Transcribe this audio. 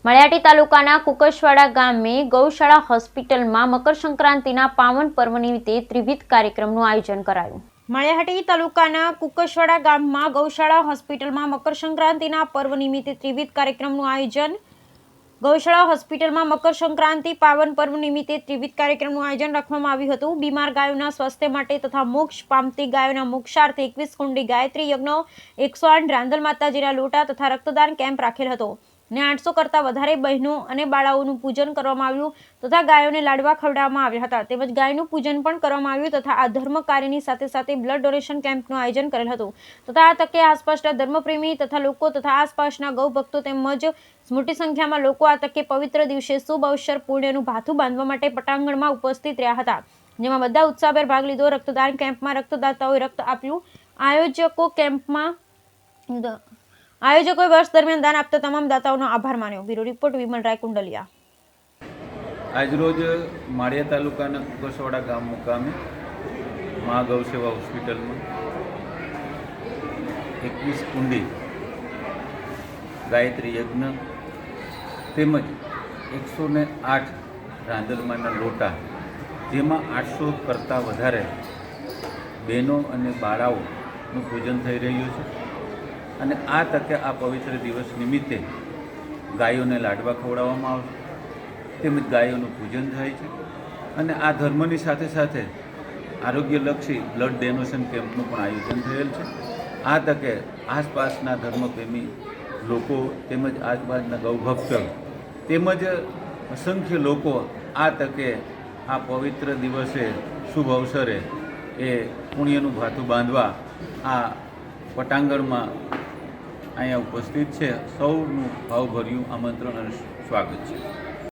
મળિયાટી તાલુકાના કુકસવાડા ગામે ગૌશાળા હોસ્પિટલમાં મકર સંક્રાંતિના પાવન પર્વ નિમિત્તે ત્રિવિધ કાર્યક્રમનું આયોજન કરાયું। મળિયાટી તાલુકાના કુકસવાડા ગામમાં ગૌશાળા હોસ્પિટલમાં મકર સંક્રાંતિના પર્વ નિમિત્તે ત્રિવિધ કાર્યક્રમનું આયોજન। ગૌશાળા હોસ્પિટલમાં મકર સંક્રાંતિ પાવન પર્વ નિમિત્તે ત્રિવિધ કાર્યક્રમનું આયોજન રાખવામાં આવ્યું હતું। બીમાર ગાયોના સ્વાસ્થ્ય માટે તથા મોક્ષ પામતી ગાયોના મોક્ષાર્થે 21 કુંડી ગાયત્રી યજ્ઞ, 108 રાંદલ માતાજીના લોટા તથા રક્તદાન કેમ્પ રાખેલ હતો ને 800 કરતાં વધારે બહેનો અને બાળાઓનું પૂજન કરવામાં આવ્યું તથા ગાયોને લાડવા ખવડાવવામાં આવ્યા હતા। તેમજ ગાયનું પૂજન પણ કરવામાં આવ્યું તથા આ ધર્મ કાર્યની સાથે સાથે બ્લડ ડોનેશન કેમ્પનું આયોજન કરેલ હતું તથા આ તકે આસપાસના ધર્મપ્રેમી તથા લોકો તથા આસપાસના ગૌ ભક્તો તેમજ મોટી સંખ્યામાં લોકો આ તકે પવિત્ર દિવસે શુભ અવસર પુણ્યનું ભાથું બાંધવા માટે પટાંગણમાં ઉપસ્થિત રહ્યા હતા, જેમાં બધા ઉત્સાહભેર ભાગ લીધો। રક્તદાન કેમ્પમાં રક્તદાતાઓએ રક્ત આપ્યું। આયોજકોએ વર્ષ દરમિયાન દાન આપતા તમામ દાતાઓનો આભાર માન્યો। બ્યુરો રિપોર્ટ વિમલ રાય કુંડલિયા। આજરોજ માળિયા તાલુકાના કુકસવાડા ગામ મુકામે મા ગૌસેવા હોસ્પિટલમાં 21 કુંડી ગાયત્રી યજ્ઞ તેમજ 108 રાંદલમાના લોટા, જેમાં 800 કરતાં વધારે બહેનો અને બાળાઓનું પૂજન થઈ રહ્યું છે અને આ તકે આ પવિત્ર દિવસ નિમિત્તે ગાયોને લાડવા ખવડાવવામાં આવશે તેમજ ગાયોનું પૂજન થાય છે અને આ ધર્મની સાથે સાથે આરોગ્યલક્ષી બ્લડ ડોનેશન કેમ્પનું પણ આયોજન થયેલ છે। આ તકે આસપાસના ધર્મપ્રેમી લોકો તેમજ આસપાસના ગૌભક્તો તેમજ અસંખ્ય લોકો આ તકે આ પવિત્ર દિવસે શુભ અવસરે એ પુણ્યનું ભાથું બાંધવા આ પટાંગણમાં અહીંયા ઉપસ્થિત છે। સૌનું ભાવભર્યું આમંત્રણ અને સ્વાગત છે।